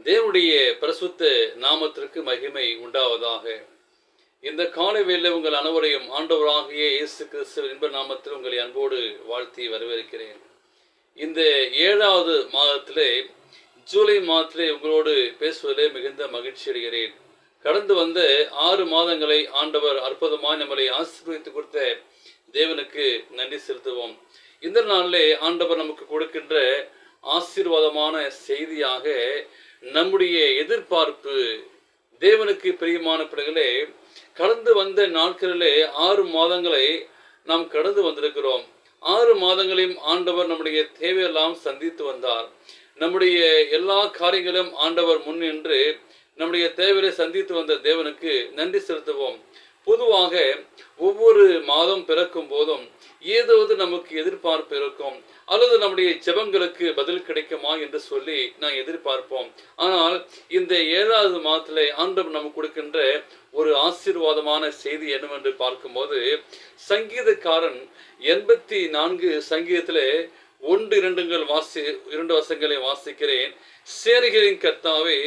தேவனுடைய பரிசுத்த நாமத்திற்கு மகிமை உண்டாவதாக. இந்த காலை வேளையில் உங்கள் அனைவரையும் ஆண்டவராகிய இயேசு கிறிஸ்துவின் இன்ப நாமத்தில் உங்களை அன்போடு வாழ்த்தி வரவேற்கிறேன். இந்த 7வது மாதத்திலே, ஜூலை மாதத்திலே உங்களோடு பேசுவதிலே மிகுந்த மகிழ்ச்சி அடைகிறேன். கடந்து வந்த 6 மாதங்களை ஆண்டவர் அற்புதமாய் நம்மளை ஆசீர்வதித்து கொடுத்த தேவனுக்கு நன்றி செலுத்துவோம். இந்த நாளிலே ஆண்டவர் நமக்கு கொடுக்கின்ற ஆசீர்வாதமான செய்தியாக நம்முடைய எதிர்பார்ப்பு. தேவனுக்கு பிரியமான பிள்ளைகளே, கடந்து வந்த நாட்களிலே 6 மாதங்களை நாம் கடந்து வந்திருக்கிறோம். 6 மாதங்களையும் ஆண்டவர் நம்முடைய தேவையெல்லாம் சந்தித்து வந்தார். நம்முடைய எல்லா காரியங்களும் ஆண்டவர் முன்னின்று நம்முடைய தேவையை சந்தித்து வந்த தேவனுக்கு நன்றி செலுத்துவோம். பொதுவாக ஒவ்வொரு மாதம் பிறக்கும் போதும் ஏதாவது நமக்கு எதிர்பார்ப்பு இருக்கும், அல்லது நம்முடைய ஜெபங்களுக்கு பதில் கிடைக்குமா என்று சொல்லி நான் எதிர்பார்ப்போம். ஆனால் இந்த 7வது மாதத்திலே ஆண்டவர் நமக்கு கொடுக்கின்ற ஒரு ஆசீர்வாதமான செய்தி என்னவென்று பார்க்கும்போது, சங்கீதக்காரன் 84 சங்கீதத்திலே 2 வசனங்களை வாசிக்கிறேன். சேனைகளின் கர்த்தாவே,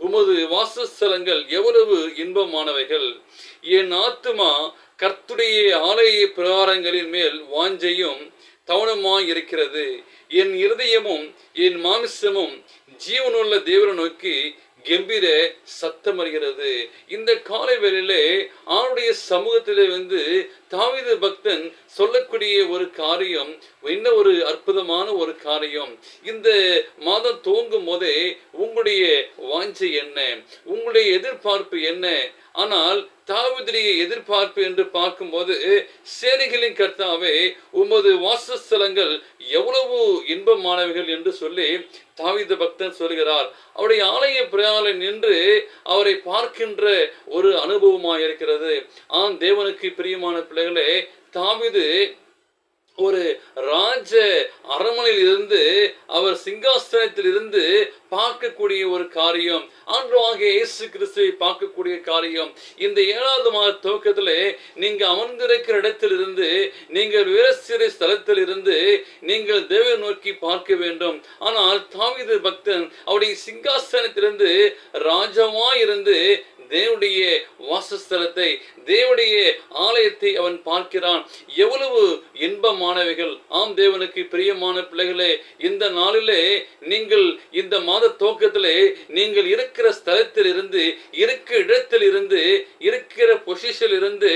உமது வாசஸ்தலங்கள் எவ்வளவு இன்பமானவைகள்! என் ஆத்துமா கர்த்தருடைய ஆலய பிரகாரங்களின் மேல் வாஞ்சையும் தவணமாய் இருக்கிறது. என் இருதயமும் என் மாமிசமும் ஜீவனுள்ள தேவனை நோக்கி கம்பீர சத்தம் வருகிறது. இந்த காலை வேளையிலே அவருடைய சமூகத்திலே தாவீது பக்தன் சொல்லக்கூடிய ஒரு காரியம், என்ன ஒரு அற்புதமான ஒரு காரியம். இந்த மாதம் துவங்கும் போதே உங்களுடைய வாஞ்சை என்ன, உங்களுடைய எதிர்பார்ப்பு என்ன? ஆனால் தாவீதுடைய எதிர்பார்ப்பு என்று பார்க்கும்போது, சேனைகளின் கர்த்தாவே, உமது வாசஸ்தலங்கள் எவ்வளவு இன்பமானவைகள் என்று சொல்லி தாவீது பக்தன் சொல்கிறார். அவருடைய ஆலய பிரயாணம் நின்று அவரை பார்க்கின்ற ஒரு அனுபவமாக இருக்கிறது. தேவனுக்கு பிரியமான பிள்ளைகளே, தாவீது ஒரு ராஜ அரண்மனையில் இருந்து, அவர் சிங்காசனத்தில் இருந்து பார்க்கக்கூடிய ஒரு காரியம், ஆண்டவராகிய இயேசு கிறிஸ்துவை பார்க்கக்கூடிய காரியம். இந்த 7வது மாத துவக்கத்திலே நீங்கள் அமர்ந்திருக்கிற இடத்திலிருந்து, நீங்கள் வேறு ஸ்தலத்தில் இருந்து நீங்கள் தேவனை நோக்கி பார்க்க வேண்டும். ஆனால் தாவீது பக்தன் அவருடைய சிங்காசனத்திலிருந்து ராஜாவாய் இருந்து தேவனுடைய வாசஸ்தலத்தை, தேவனுடைய ஆலயத்தை அவன் பார்க்கிறான். எவ்வளவு இன்பமானவைகள்! தேவனுக்கு பிரியமான பிள்ளைகளே, இந்த நாளிலே நீங்கள் இந்த மாத துவக்கத்திலே நீங்கள் இருக்கிற ஸ்தலத்தில் இருந்து, இருக்கிற இடத்தில் இருந்து, இருக்கிற பொசிஷனில் இருந்து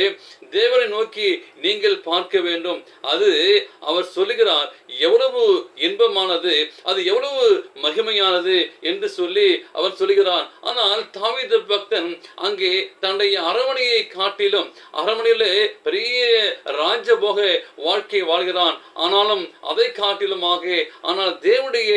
தேவனை நோக்கி நீங்கள் பார்க்க வேண்டும். அது அவர் சொல்லுகிறார், எவ்வளவு இன்பமானது, அது எவ்வளவு மகிமையானது என்று சொல்லி அவர் சொல்லுகிறார். ஆனால் தாவீது பக்தன் அங்கே தன்னுடைய அரண்மனையை காட்டிலும், அரண்மனையிலே பெரிய ராஜபோக வாழ்க்கை வாழ்கிறான். ஆனாலும் அதை காட்டிலுமாக, ஆனால் தேவனுடைய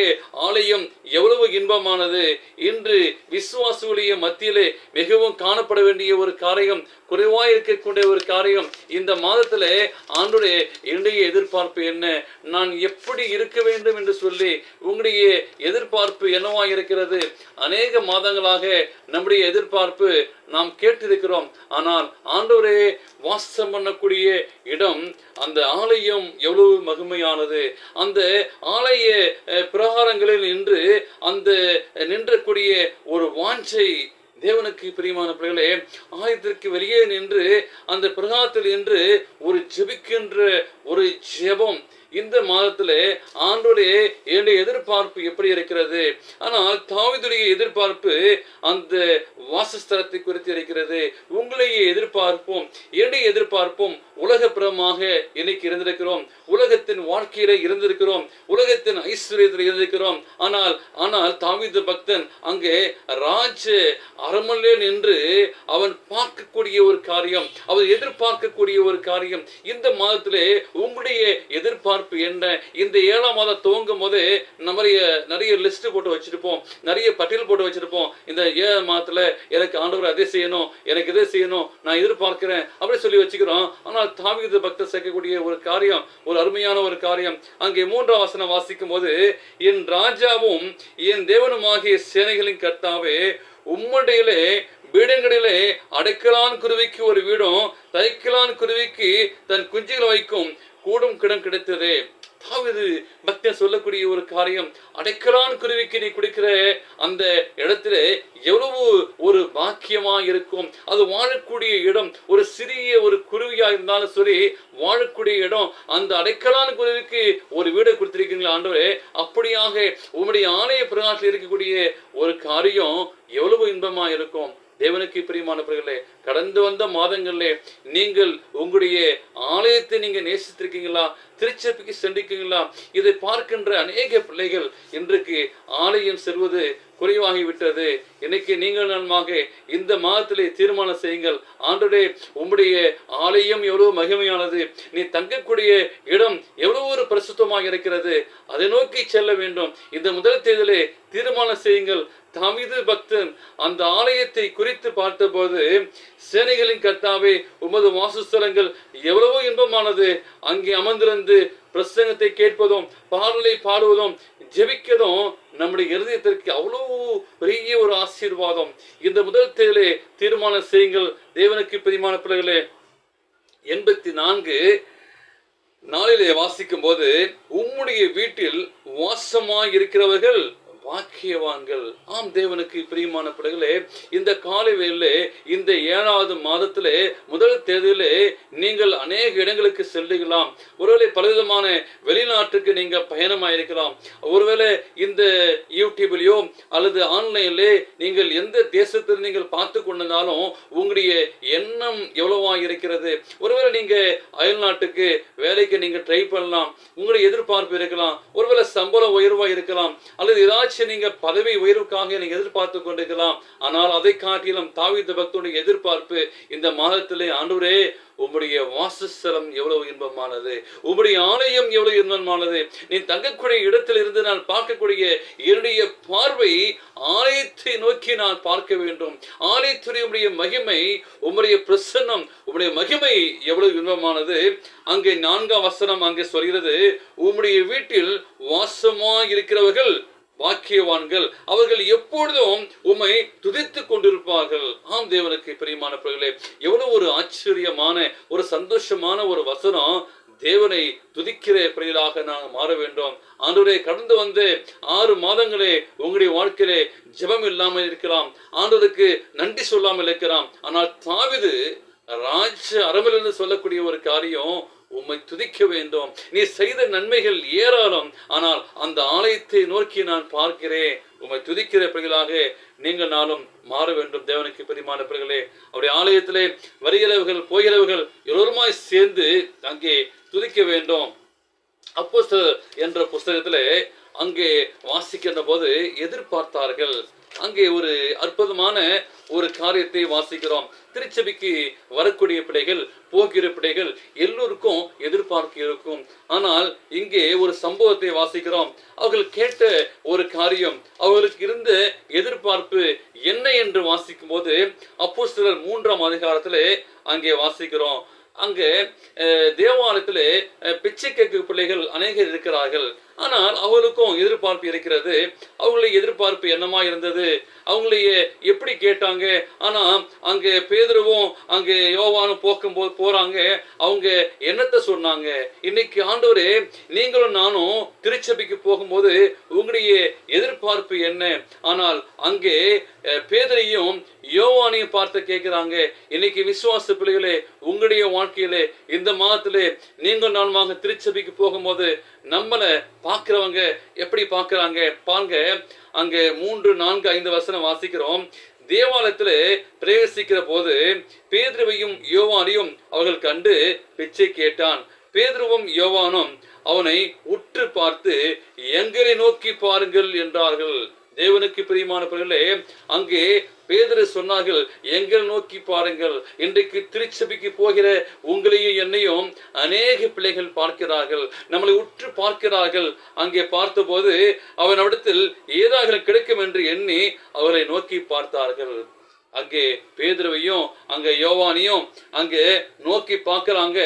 ஆலயம் எவ்வளவு இன்பமானது! இன்று விசுவாசிகளுடைய மத்தியிலே மிகவும் காணப்பட வேண்டிய ஒரு காரியம், குறைவாய் இருக்கக்கூடிய ஒரு காரியம். இந்த மாதத்திலே ஆண்டவரே, என்னுடைய எதிர்பார்ப்பு என்ன? நான் எப்படி இருக்க வேண்டும் என்று சொல்லி உங்களுடைய எதிர்பார்ப்பு என்னவாக இருக்கிறது? அநேக மாதங்களாக நம்முடைய எதிர்பார்ப்பு நாம் கேட்டிருக்கிறோம். ஆனால் ஆண்டவரே வாசம் பண்ணக்கூடிய இடம், அந்த ஆலயம் எவ்வளவு மகிமையானது! அந்த ஆலய பிரகாரங்களில் நின்று அந்த நின்றக்கூடிய ஒரு வாஞ்சை, தேவனுக்கு பிரியமான பிள்ளைகளே, ஆலயத்திற்கு வெளியே நின்று அந்த பிரகாரத்தில் நின்று ஒரு ஜெபிக்கின்ற ஒரு ஜெபம். இந்த மாதத்திலே ஆண்டவரே, என்னுடைய எதிர்பார்ப்பு எப்படி இருக்கிறது? ஆனால் தாவீதுடைய எதிர்பார்ப்பு அந்த வாசஸ்தலத்தை குறித்து இருக்கிறது. உங்களுடைய எதிர்பார்ப்பும் என்னுடைய எதிர்பார்ப்பும் உலகப்புறமாக இன்னைக்கு இருந்திருக்கிறோம், உலகத்தின் வாழ்க்கையில இருந்திருக்கிறோம், உலகத்தின் ஐஸ்வர்யத்தில் இருந்திருக்கிறோம். ஆனால் தாவீது பக்தன் அங்கே ராஜ அரண்மனையிலே நின்று அவன் பார்க்கக்கூடிய ஒரு காரியம், அவன் எதிர்பார்க்கக்கூடிய ஒரு காரியம். இந்த மாதத்திலே உங்களுடைய எதிர்பார்ப்பு என்ன? இந்த 7ஆம் மாதம் துவங்கும் போது நிறைய லிஸ்ட் போட்டு வச்சிருப்போம், நிறைய பட்டியல் போட்டு வச்சிருப்போம். இந்த 7ஆம் மாதத்துல எனக்கு ஆண்டவர் அதை செய்யணும், எனக்கு இதை செய்யணும், நான் எதிர்பார்க்கிறேன் அப்படி சொல்லி வச்சுக்கிறோம். ஆனால் தாவீது பக்தர் சேர்க்கக்கூடிய ஒரு காரியம், ஒரு அருமையான ஒரு காரியம். அங்கே 3ஆம் வசனம் வாசிக்கும் போது, என் ராஜாவும் என் தேவனுமாகிய சேனைகளின் கர்த்தாவே, உம்முடையிலே வீடுகளிலே அடைக்கலான் குருவிக்கு ஒரு வீடும், தைக்கலான் குருவிக்கு தன் குஞ்சுகளை வைக்கும் கூடும் கிடம் கிடைத்தது. தாவீது பக்தன் சொல்லக்கூடிய ஒரு காரியம், அடைக்கலான் குருவிக்கு நீ கொடுக்கிற அந்த இடத்துல எவ்வளவு ஒரு பாக்கியமா இருக்கும். அது வாழக்கூடிய இடம் ஒரு சிறிய ஒரு குருவியா இருந்தாலும் சரி, வாழக்கூடிய இடம் அந்த அடைக்கலான் குருவிக்கு ஒரு வீடை கொடுத்திருக்கீங்களா ஆண்டவரே. அப்படியாக உம்முடைய ஆலய பிரகாரத்தில் இருக்கக்கூடிய ஒரு காரியம் எவ்வளவு இன்பமா இருக்கும். தேவனுக்கு பிரியமானவர்களே, கடந்து வந்த மாதங்களிலே நீங்கள் உங்களுடைய ஆலயத்தை நீங்க நேசித்திருக்கீங்களா? திருச்சபைக்கு சென்றிருக்கீங்களா? இதை பார்க்கின்ற அநேக பிள்ளைகள் இன்றைக்கு ஆலயம் செல்வது குறைவாகிவிட்டது. இன்னைக்கு நீங்கள் நன்மாக இந்த மாதத்திலே தீர்மானம் செய்யுங்கள். ஆண்டவரே, உம்முடைய ஆலயம் எவ்வளவு மகிமையானது, நீ தங்கக்கூடிய இடம் எவ்வளவு ஒரு பரிசுத்தமாக இருக்கிறது, அதை நோக்கி செல்ல வேண்டும். இந்த முதல் தேதியிலே தீர்மானம் செய்யுங்கள். தாவீது பக்தன் அந்த ஆலயத்தை குறித்து பார்த்தபோது, சேனைகளின் கர்த்தாவே, உமது வாசஸ்தலங்கள் எவ்வளவோ இன்பமானது, அங்கே அமர்ந்திருந்து பிரசங்கத்தை கேட்பதும் பாடலை பாடுவதும் ஜெபிக்கதும் நம்முடைய இருதயத்திற்கு அவ்வளவு பெரிய ஒரு ஆசீர்வாதம். இந்த முதல் தேதியிலே தீர்மானம் செய்யுங்கள். தேவனுக்கு பிரியமான பிள்ளைகளே, 84 நாளிலே வாசிக்கும் போது, உம்முடைய வீட்டில் வாசமாய் இருக்கிறவர்கள் பாக்கியவான்கள். ஆம், தேவனுக்கு பிரியமான பிள்ளைகளே, இந்த காலை வேளையிலே இந்த 7வது மாதத்திலே முதல் தேதியிலே நீங்கள் அநேக இடங்களுக்கு செல்லுகலாம். ஒருவேளை பலவிதமான வெளிநாட்டுக்கு நீங்க பயணமாயிருக்கலாம். ஒருவேளை இந்த யூடியூப்லயோ அல்லது ஆன்லைன்லே நீங்கள் எந்த தேசத்தில் நீங்கள் பார்த்து கொண்டிருந்தாலும் உங்களுடைய எண்ணம் எவ்வளவா இருக்கிறது. ஒருவேளை நீங்க அயல் நாட்டுக்கு வேலைக்கு நீங்க ட்ரை பண்ணலாம். உங்களுடைய எதிர்பார்ப்பு இருக்கலாம். ஒருவேளை சம்பள உயர்வா இருக்கலாம், அல்லது ஏதாச்சும் நீங்க பதவி உயர்வுக்காக நீங்க எதிர்பார்த்து கொண்டிருக்கலாம். ஆனால் அதை காட்டிலும் தாவீது பக்தனுடைய எதிர்பார்ப்பு இந்த மாதத்திலே, ஆண்டவரே, உம்முடைய வாசஸ்தலம் எவ்வளவு இன்பமானது, உம்முடைய ஆலயம் எவ்வளவு இன்பமானது, நீ தங்கக்கூடிய இடத்தில் இருந்து நான் பார்க்கக்கூடிய என்னுடைய பார்வை ஆலயத்தை நோக்கி நான் பார்க்க வேண்டும். ஆலயத்துடைய உம்முடைய மகிமை, உம்முடைய பிரசன்னம், உம்முடைய மகிமை எவ்வளவு இன்பமானது. அங்கே 4ஆம் வசனம் அங்கே சொல்கிறது, உம்முடைய வீட்டில் வாசமாய் இருக்கிறவர்கள் பாக்கியவான்கள், அவர்கள் எப்பொழுதும் உம்மை துதித்துக் கொண்டிருப்பார்கள். ஆம், தேவனுக்கு பிரியமான பிள்ளைகளே, எவ்வளவு ஒரு ஆச்சரியமான ஒரு சந்தோஷமான ஒரு வசனம். தேவனை துதிக்கிற பிள்ளைகளாக நாங்கள் மாற வேண்டும். ஆண்டவரே, கடந்து வந்து 6 மாதங்களே உங்களுடைய வாழ்க்கையிலே ஜெபம் இல்லாமல் இருக்கலாம், ஆண்டவருக்கு நன்றி சொல்லாமல் இருக்கலாம். ஆனால் தாவீது ராஜ அரபிலிருந்து சொல்லக்கூடிய ஒரு காரியம், உம்மை துதிக்க வேண்டும். நீ செய்த நன்மைகள் ஏராளம், ஆனால் அந்த ஆலயத்தை நோக்கி நான் பார்க்கிறேன். உம்மை துதிக்கிற பிள்ளைகளாக நீங்கள் நாளும் மாற வேண்டும். தேவனுக்கு பிரியமான பிள்ளைகளே, அவருடைய ஆலயத்திலே வருகிறவர்கள் போகிறவர்கள் எல்லோருமாய் சேர்ந்து அங்கே துதிக்க வேண்டும். அப்போஸ்தலர் என்ற புஸ்தகத்திலே அங்கே வாசிக்கின்ற போது எதிர்பார்த்தார்கள். அங்கே ஒரு அற்புதமான ஒரு காரியத்தை வாசிக்கிறோம். திருச்சபைக்கு வரக்கூடிய பிள்ளைகள், போகிற பிள்ளைகள் எல்லோருக்கும் எதிர்பார்க்க இருக்கும். ஆனால் இங்கே ஒரு சம்பவத்தை வாசிக்கிறோம். அவர்கள் கேட்ட ஒரு காரியம், அவர்களுக்கு இருந்த எதிர்பார்ப்பு என்ன என்று வாசிக்கும் போது, அப்போஸ்தலர் 3ஆம் அதிகாரத்திலே அங்கே வாசிக்கிறோம். அங்கே தேவாலயத்திலே பிச்சை கேட்கும் பிள்ளைகள் அநேகர் இருக்கிறார்கள். ஆனால் அவங்களுக்கும் எதிர்பார்ப்பு இருக்கிறது. அவங்களுடைய எதிர்பார்ப்பு என்னமா இருந்தது, அவங்களையே எப்படி கேட்டாங்க. ஆனா அங்கே பேதுருவும் அங்கே யோவானும் போகும்போது போறாங்க. அவங்க என்னத்தை சொன்னாங்க, இன்னைக்கு ஆண்டவரே, நீங்களும் நானும் திருச்சபைக்கு போகும்போது உங்களுடைய எதிர்பார்ப்பு என்ன? ஆனால் அங்கே பேதுரையும் யோவானையும் பார்த்து கேட்கிறாங்க, இன்னைக்கு விசுவாச பிள்ளைகளே, உங்களுடைய வாழ்க்கையிலே இந்த மாதத்திலே நீங்கள் நானுமாக திருச்சபைக்கு போகும்போது நம்மளை பார்க்கிறவங்க எப்படி பார்க்கிறாங்க பாருங்க. அங்கே 3, 4, 5 வசனம் வாசிக்கிறோம். தேவாலயத்திலே பிரவேசிக்கிற போது பேதுருவையும் யோவானையும் அவர்கள் கண்டு பிச்சை கேட்டான். பேதுருவும் யோவானும் அவனை உற்று பார்த்து, எங்களை நோக்கி பாருங்கள் என்றார்கள். தேவனுக்கு பிரியமான பிள்ளைகளே, அங்கே பேதுரு சொன்னார்கள், எங்கள் நோக்கி பாருங்கள். இன்றைக்கு திருச்சபைக்கு போகிற உங்களையும் என்னையும் அநேக பிள்ளைகள் பார்க்கிறார்கள், நம்மளை உற்று பார்க்கிறார்கள். அங்கே பார்த்தபோது அவனிடத்தில் ஏதாவது கிடைக்கும் என்று எண்ணி அவரை நோக்கி பார்த்தார்கள். அங்கே பேதுருவையும் அங்கே யோவானையும் அங்கே நோக்கி பார்க்கிறாங்க.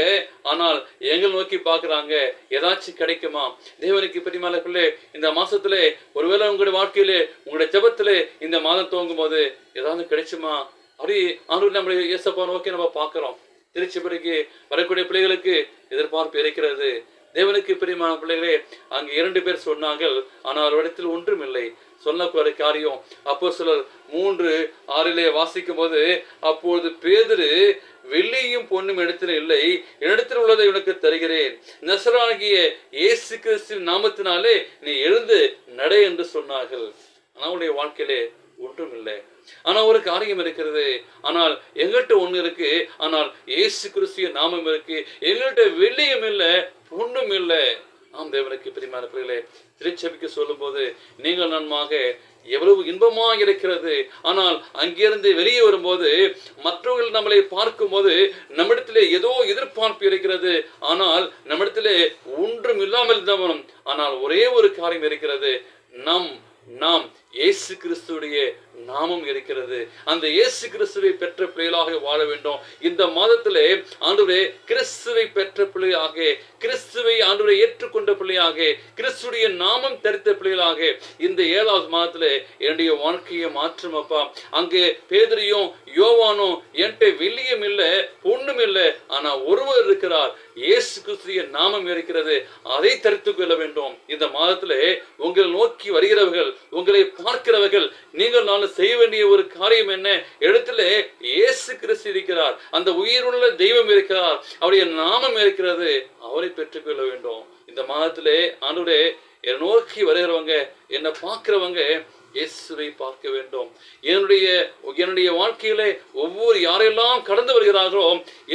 ஆனால் எங்கள் நோக்கி பார்க்கிறாங்க, ஏதாச்சும் கிடைக்குமா? தேவனுக்கு பிரியமான பிள்ளை, இந்த மாசத்திலே ஒருவேளை உங்களுடைய வாழ்க்கையிலே உங்களுடைய ஜெபத்திலே இந்த மாதம் துவங்கும் போது ஏதாவது கிடைச்சுமா? அப்படி ஆண்டவர் நம்முடைய இயேசுப்பா நோக்கி நம்ம பார்க்கிறோம். திருச்சபைக்கு வரக்கூடிய பிள்ளைகளுக்கு எதிர்பார்ப்பு இருக்கிறது. தேவனுக்கு பிரியமான பிள்ளைகளே, அங்கு 2 பேர் சொன்னார்கள், ஆனால் அவரிடத்தில் ஒன்றும் இல்லை. சொன்ன காரியம் அப்போஸ்தலர் 3:6 வாசிக்கும் போது, அப்பொழுது பேதுரு, வெள்ளியும் பொன்னும் இடத்தில் இல்லை, என்னிடத்தில் உள்ளதை உனக்கு தருகிறேன், நசராகிய இயேசு கிறிஸ்துவின் நாமத்தினாலே நீ எழுந்து நடை என்று சொன்னார்கள். அவனுடைய வாழ்க்கையிலே ஒன்றும் இல்லை, ஆனா ஒரு காரியம் இருக்கிறது. ஆனால் எங்கள்கிட்ட ஒண்ணு இருக்கு, ஆனால் இயேசு கிறிஸ்துவின் நாமம் இருக்கு. எங்கள்கிட்ட வெள்ளியும் இல்லை, பொன்னும் இல்லை. ஆம் தேவனுக்கு பிரியமான பிள்ளைகளே, திருச்சபைக்கு சொல்லும் போது நீங்கள் நன்மாக எவ்வளவு இன்பமாக இருக்கிறது. ஆனால் அங்கிருந்து வெளியே வரும்போது மற்றவர்கள் நம்மளை பார்க்கும் போது நம்மிடத்திலே ஏதோ எதிர்பார்ப்பு இருக்கிறது. ஆனால் நம்மிடத்திலே ஒன்றும் இல்லாமல் இருந்தவனும், ஆனால் ஒரே ஒரு காரியம் இருக்கிறது, நாம் இயேசு கிறிஸ்துடைய நாமம் இருக்கிறது. அந்த இயேசு கிறிஸ்துவை பெற்ற பிள்ளைகளாக வாழ வேண்டும். இந்த மாதத்திலே ஆண்டவரே கிறிஸ்துவை பெற்ற பிள்ளையாக, கிறிஸ்துவை ஆண்டவரை ஏற்றுக்கொண்ட பிள்ளையாக, கிறிஸ்துடைய நாமம் தரித்த பிள்ளைகளாக இந்த 7வது மாதத்திலே என்னுடைய வாழ்க்கையை மாற்றும் அப்பா. அங்கே பேதுருவும் யோவானும் என்கிட்ட வெள்ளியும் இல்லை, பொண்ணும் இல்லை, ஆனா ஒருவர் இருக்கிறார், இயேசு கிறிஸ்துவிய நாமம் இருக்கிறது, அதை தரித்துக் கொள்ள வேண்டும். இந்த மாதத்திலே உங்களை நோக்கி வருகிறவர்கள், உங்களை பார்க்கிறவர்கள், நீங்கள் நான் செய்ய வேண்டிய ஒரு காரியம் என்ன? இடத்துல இயேசு கிறிஸ்து இருக்கிறார், அந்த உயிருள்ள தெய்வம் இருக்கிறார், அவருடைய நாமம் இருக்கிறது, அவரை பெற்றுக்கொள்ள வேண்டும். இந்த மாதத்திலே ஆண்டவரே என்னை நோக்கி வருகிறவங்க, என்னை பார்க்கிறவங்க இயேசுவை பார்க்க வேண்டும். என்னுடைய வாழ்க்கையிலே ஒவ்வொரு யாரெல்லாம் கடந்து வருகிறார்களோ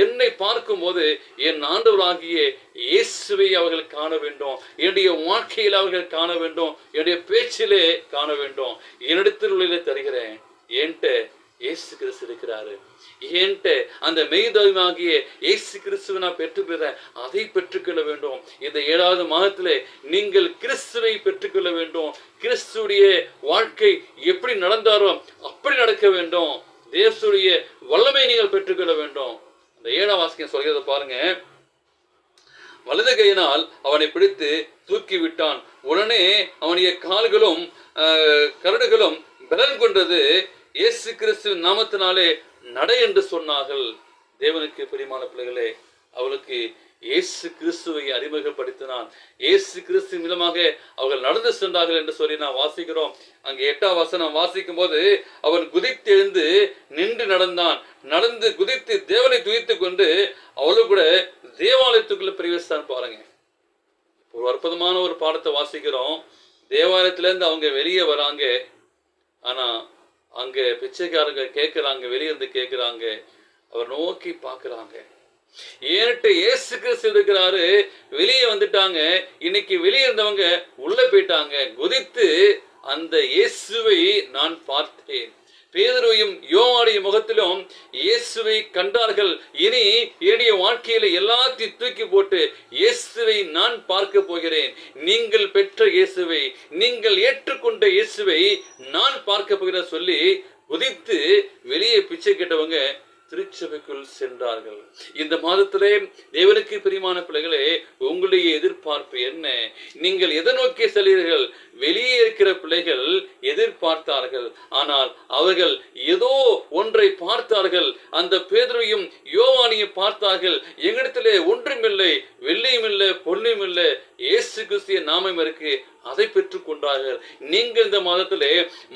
என்னை பார்க்கும் போது என் ஆண்டவராகிய இயேசுவை அவர்கள் காண வேண்டும். என்னுடைய வாழ்க்கையில் அவர்கள் காண வேண்டும், என்னுடைய பேச்சிலே காண வேண்டும். என்னிடத்தில் உள்ள தருகிறேன், என்கிட்ட இயேசு கிறிஸ்து இருக்கிறாரு, என்கிட்ட அந்த மெய்தெய்வமாகிய இயேசு கிறிஸ்துவை நான் பெற்றுக்கிறேன், அதை பெற்றுக்கொள்ள வேண்டும். இந்த 7வது மாதத்திலே நீங்கள் கிறிஸ்துவை பெற்றுக்கொள்ள வேண்டும். கிறிஸ்துடைய வாழ்க்கை எப்படி நடந்தாரோ அப்படி நடக்க வேண்டும். தேவனுடைய வல்லமை நீங்கள் பெற்றுக்கொள்ள வேண்டும். அந்த 7ஆம் வாசியம் சொல்கிறத பாருங்க. வலது கையினால் அவனை பிடித்து தூக்கி விட்டான், உடனே அவனுடைய கால்களும் கரடுகளும் பலன் கொண்டது, இயேசு கிறிஸ்துவின் நாமத்தினாலே நடை என்று சொன்னார்கள். தேவனுக்கு பிரியமான பிள்ளைகளே, அவளுக்கு இயேசு கிறிஸ்துவை அறிமுகப்படுத்தினான். இயேசு கிறிஸ்து மூலமாக அவர்கள் நடந்து சென்றார்கள் என்று சொல்லி நான் வாசிக்கிறோம். அங்கே 8ஆம் வசனம் வாசிக்கும் போது, அவன் குதித்து எழுந்து நின்று நடந்தான், நடந்து குதித்து தேவனை துதித்து கொண்டு அவளு கூட தேவாலயத்துக்குள்ள பிரவேசித்தான். பாருங்க, ஒரு அற்புதமான ஒரு பாடத்தை வாசிக்கிறோம். தேவாலயத்திலேருந்து அவங்க வெளியே வராங்க, ஆனா அங்க பிச்சைக்காரங்க கேட்கிறாங்க, வெளியிருந்து கேட்கிறாங்க, அவர் நோக்கி பார்க்கிறாங்க. ஏன்ட்டு இயேசு கிறிஸ்து இருக்கிறாரு, வெளியே வந்துட்டாங்க. இன்னைக்கு வெளியே இருந்தவங்க உள்ள போயிட்டாங்க. குதித்து அந்த இயேசுவை நான் பார்த்தேன். பேதுருவையும் யோவானுடைய முகத்திலும் இயேசுவை கண்டார்கள். இனி என்னுடைய வாழ்க்கையில எல்லாத்தையும் தூக்கி போட்டு இயேசுவை நான் பார்க்க போகிறேன். நீங்கள் பெற்ற இயேசுவை, நீங்கள் ஏற்றுக்கொண்ட இயேசுவை நான் பார்க்க போகிறேன் சொல்லி குதித்து வெளியே பிச்சை கேட்டவங்க திருச்சபைக்குள் சென்றார்கள். இந்த மாதத்திலே தேவனுக்கு பிரியமான பிள்ளைகளே, உங்களுடைய எதிர்பார்ப்பு என்ன? நீங்கள் எதை நோக்கி செல்கிறீர்கள்? வெளியே இருக்கிற பிள்ளைகள் எதிர்பார்த்தார்கள், ஆனால் அவர்கள் ஏதோ ஒன்றை பார்த்தார்கள். அந்த பேதுருவையும் யோவானையும் பார்த்தார்கள். எங்களிடத்திலே ஒன்றுமில்லை, வெள்ளியும் இல்லை, பொன்னும் இல்லை, இயேசு கிறிஸ்துவின் நாமம் இருக்கு, அதை பெற்றுக் கொண்டார்கள். நீங்கள் இந்த மாதத்திலே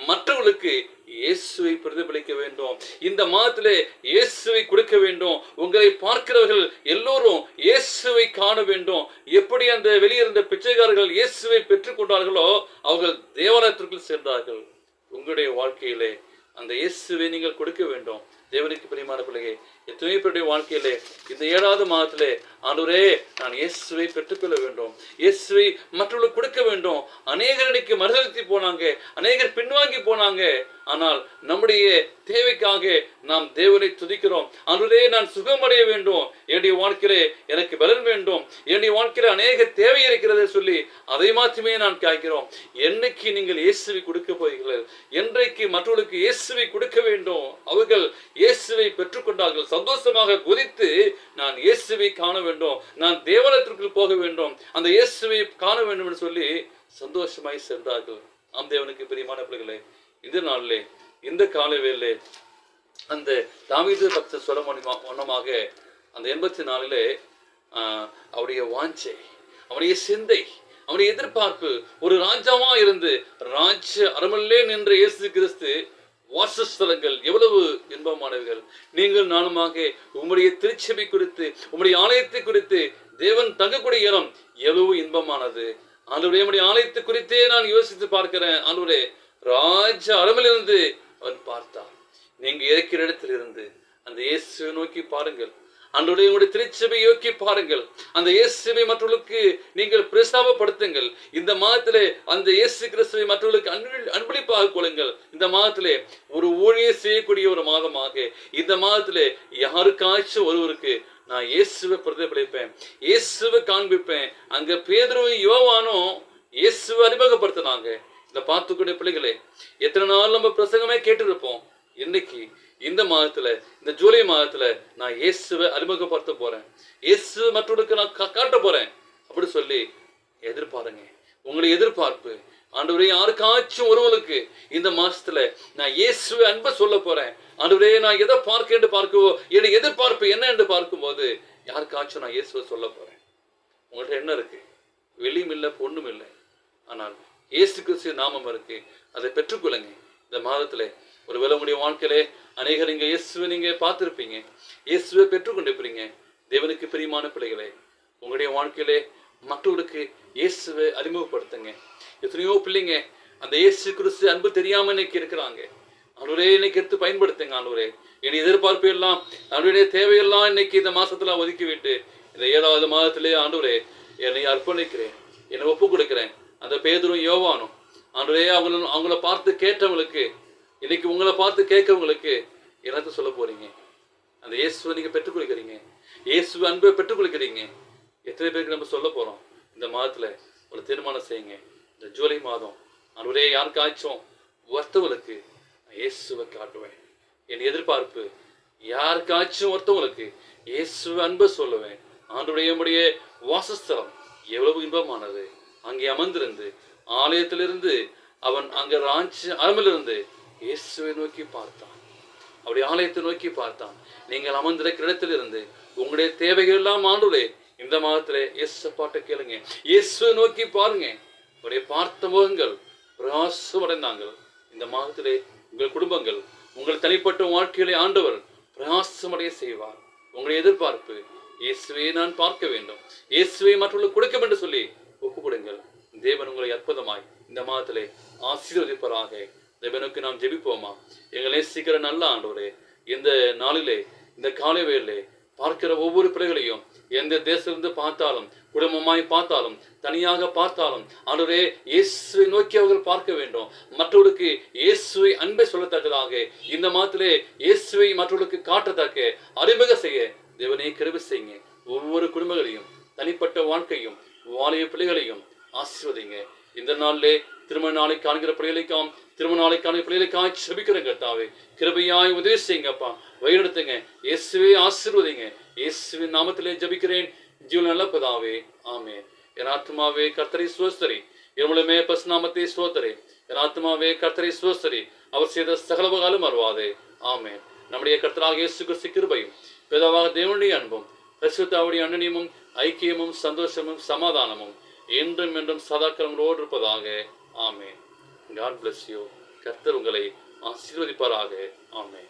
மற்றவர்களுக்கு இயேசுவை பிரதிபலிக்க வேண்டும். இந்த மாதத்திலே இயேசுவை கொடுக்க வேண்டும். உங்களை பார்க்கிறவர்கள் எல்லோரும் இயேசுவை காண வேண்டும். எப்படி அந்த வெளியிருந்த பிச்சைக்காரர்கள் இயேசுவை பெற்றுக் கொண்டார்களோ அவர்கள் தேவாலயத்திற்குள் சென்றார்கள். உங்களுடைய வாழ்க்கையிலே அந்த இயேசுவை நீங்கள் கொடுக்க வேண்டும். தேவனுக்கு பிரியமான பிள்ளையே, எத்தனை பேருடைய வாழ்க்கையிலே இந்த 7வது மாதத்திலே ஆண்டவரே நான் இயேசுவை பெற்றுக்கொள்ள வேண்டும், இயேசுவை மற்றவர்களுக்கு கொடுக்க வேண்டும். அநேகர் இன்னைக்கு மறுதளித்து போனாங்க, அநேகர் பின்வாங்கி போனாங்க. ஆனால் நம்முடைய தேவைக்காக நாம் தேவனை துதிக்கிறோம். ஆண்டவரே நான் சுகமடைய வேண்டும், என்னுடைய வாழ்க்கையிலே எனக்கு பலன் வேண்டும், என்னுடைய வாழ்க்கையில அநேக தேவை இருக்கிறதை சொல்லி அதை மாத்திரமே நான் காய்க்கிறோம். என்னைக்கு நீங்கள் இயேசுவை கொடுக்க போகிறீர்கள், என்றைக்கு மற்றவர்களுக்கு இயேசுவை கொடுக்க வேண்டும். அவர்கள் இயேசுவை பெற்றுக்கொண்டார்கள். சந்தோஷமாக குதித்து நான் இயேசுவை காண வேண்டும், நான் தேவாலயத்திற்குள் போக வேண்டும், அந்த இயேசுவை காண வேண்டும் என்று சொல்லி சந்தோஷமாய் சென்றார்கள். ஆம் தேவனுக்கு பிரியமான பிள்ளைகளே, இந்த நாளிலே இந்த காலவேளை அந்த தாவீது பக்தர் சொல்ல ஒன்னமாக அந்த 84 அவருடைய வாஞ்சை, அவனுடைய சிந்தை, அவனுடைய எதிர்பார்ப்பு ஒரு ராஜாவா இருந்து ராஜ்ய அரமல்லே நின்ற இயேசு கிறிஸ்து வாசஸ்தலங்கள் எவ்வளவு இன்பமானவர்கள். நீங்கள் நானுமாக உம்முடைய திருச்சபை குறித்து, உம்முடைய ஆலயத்தை குறித்து, தேவன் தங்கக்கூடிய இடம் எவ்வளவு இன்பமானது. ஆண்டவரே, உம்முடைய ஆலயத்தை குறித்தே நான் யோசித்து பார்க்கிறேன். ஆண்டவரே, ராஜ அரமிலிருந்து அவன் பார்த்தான். நீங்க இருக்கிற இடத்தில் இருந்து அந்த இயேசுவை நோக்கி பாருங்கள். ஆண்டவரே, உங்களுடைய திருச்சபை நோக்கி பாருங்கள். அந்த இயேசுவை மற்றவர்களுக்கு நீங்கள் பிரஸ்தாபப்படுத்துங்கள். இந்த மாதத்திலே அந்த இயேசு கிறிஸ்துவை மற்றவர்களுக்கு அன்பளிப்பாக கொள்ளுங்கள். இந்த மாதத்திலே ஒரு ஊழியம் செய்யக்கூடிய ஒரு மாதமாக இந்த மாதத்திலே யாருக்காச்சும் ஒருவருக்கு நான் இயேசுவை பிரதிபலிப்பேன், இயேசுவை காண்பிப்பேன். அங்க பேதுருவும் யோவானும் இயேசுவை அறிமுகப்படுத்தினாங்க. இந்த பார்த்துக்கூடிய பிள்ளைகளே, எத்தனை நாள் நம்ம பிரசங்கமே கேட்டிருப்போம். இன்னைக்கு இந்த மாதத்துல, இந்த ஜூலை மாதத்துல நான் இயேசுவை அறிமுகப்படுத்த போறேன், இயேசு மற்றவர்களுக்கு நான் காட்ட போறேன் அப்படி சொல்லி எதிர்பாருங்க. உங்களுடைய எதிர்பார்ப்பு, ஆண்டவரே, யாருக்காச்சும் ஒருவனுக்கு இந்த மாசத்துல நான் இயேசுவை அன்பை சொல்ல போறேன். ஆண்டவரே, நான் எதை பார்க்க என்று பார்க்கவோ, என்னுடைய எதிர்பார்ப்பு என்ன என்று பார்க்கும்போது யாருக்காச்சும் நான் இயேசுவை சொல்ல போறேன். உங்கள்கிட்ட என்ன இருக்கு? வெளியும் இல்லை, பொண்ணும் இல்லை, ஆனால் இயேசு கிறிஸ்து நாமம் இருக்கு. அதை பெற்றுக்கொள்ளுங்க. இந்த மாதத்துல ஒருவேளை உங்களுடைய வாழ்க்கையிலே அநேகர் நீங்க இயேசுவை நீங்க பார்த்துருப்பீங்க, இயேசுவை பெற்றுக்கொண்டிருப்பீங்க. தேவனுக்கு பிரியமான பிள்ளைகளே, உங்களுடைய வாழ்க்கையிலே மற்றவர்களுக்கு இயேசுவை அறிமுகப்படுத்துங்க. எத்தனையோ பிள்ளைங்க அந்த இயேசு கிறிஸ்து அன்பு தெரியாம இன்னைக்கு இருக்கிறாங்க. ஆண்டவரே, இன்னைக்கு எடுத்து பயன்படுத்துங்க. ஆண்டவரே, என் எதிர்பார்ப்பு எல்லாம், அவருடைய தேவையெல்லாம் இன்னைக்கு இந்த மாசத்துல ஒதுக்கி விட்டு இந்த 7வது மாதத்திலே ஆண்டவரே என்னை அர்ப்பணிக்கிறேன், என்னை ஒப்பு கொடுக்கிறேன். அந்த பேதுரும் யோவானும் ஆண்டவரே, அவங்கள பார்த்து கேட்டவங்களுக்கு, இன்னைக்கு உங்களை பார்த்து கேட்கவங்களுக்கு என்னத்தை சொல்ல போறீங்க? அந்த இயேசுவை நீங்க பெற்றுக்கொள்கிறீங்க, இயேசு அன்பை பெற்றுக்கொள்கிறீங்க. எத்தனை பேருக்கு நம்ம சொல்ல போறோம்? இந்த மாதத்துல ஒரு தீர்மானம் செய்யுங்க. இந்த ஜூலை மாதம் ஆண்டவரே, யாருக்காச்சும் ஒருத்தவங்களுக்கு இயேசுவை காட்டுவேன். என் எதிர்பார்ப்பு, யாருக்காச்சும் ஒருத்தவங்களுக்கு இயேசுவை அன்பை சொல்லுவேன். ஆண்டவருடைய வாசஸ்தலம் எவ்வளவு இன்பமானது. அங்கே அமர்ந்திருந்து ஆலயத்திலிருந்து அவன் அங்க ராஜ்ய அரமிலிருந்து இயேசுவை நோக்கி பார்த்தான், அவருடைய ஆலயத்தை நோக்கி பார்த்தான். நீங்கள் அமர்ந்திருக்கிற இடத்திலிருந்து உங்களுடைய தேவைகள் எல்லாம் ஆண்டவரே இந்த மாதத்திலே இயேசு பாட்டை கேளுங்க, இயேசுவை நோக்கி பாருங்க. அவருடைய பார்த்த முகங்கள் பிரகாசம் அடைந்தாங்க. இந்த மாதத்திலே உங்கள் குடும்பங்கள், உங்கள் தனிப்பட்ட வாழ்க்கையிலே ஆண்டவர் பிரகாசமடைய செய்வார். உங்களுடைய எதிர்பார்ப்பு, இயேசுவை நான் பார்க்க வேண்டும், இயேசுவை மற்றவர்களுக்கு கொடுக்க வேண்டும் சொல்லி ஒப்புக்கொடுங்கள். தேவன் உங்களை அற்புதமாய் இந்த மாதத்திலே ஆசீர்வதிப்பராக. தேவனுக்கு நாம் ஜெபிப்போமா? எங்களை நேசிக்கிற நல்ல ஆண்டவரே, இந்த நாளிலே, இந்த காலை வேளையிலே பார்க்கிற ஒவ்வொரு பிள்ளைகளையும், எந்த தேசத்திலிருந்து பார்த்தாலும், குடும்பமாய் பார்த்தாலும், தனியாக பார்த்தாலும், ஆண்டவரே, இயேசுவை நோக்கி அவர்கள் பார்க்க வேண்டும். மற்றவர்களுக்கு இயேசுவை அன்பை சொல்லத்தக்கதாக இந்த மாதத்திலே இயேசுவை மற்றவர்களுக்கு காட்டத்தக்க அறிமுக செய்ய தேவனே கிருபை செய்யுங்க. ஒவ்வொரு குடும்பங்களையும், தனிப்பட்ட வாழ்க்கையும், வாலிய பிள்ளைகளையும் ஆசீர்வதிங்க. இந்த நாளிலே திருமண நாளை காண்கிற பிள்ளைகளுக்காம், திருமண நாளை காண்கிற பிள்ளைகளுக்காக செபிக்கிற கர்த்தாவே, கிருபையாய் உதவி செய்யுங்கப்பா, வழிநடத்துங்க. இயேசுவே ஆசீர்வதிங்க. இயேசுவின் நாமத்திலே ஜெபிக்கிறேன் ஜீவன் நல்ல பிதாவே, ஆமென். என் ஆத்துமாவே கர்த்தரை ஸ்தோத்திரி, எவ்வளவுமே பசுநாமத்தை ஸ்தோத்திரி. என் ஆத்துமாவே கர்த்தரை ஸ்தோத்திரி, அவர் செய்த சகலவகாலும் மறவாதே, ஆமென். நம்முடைய கர்த்தராக இயேசு கிறிஸ்து கிருபையும், பிதாவாக தேவனுடைய அன்பும், பரிசுத்தாவுடைய அன்னனியமும், ஐக்கியமும், சந்தோஷமும், சமாதானமும் என்றும் என்றும் சதாக்காலங்களோடு இருப்பதாக, ஆமென். God bless you. கர்த்தர் உங்களை ஆசீர்வதிப்பாராக, ஆமென்.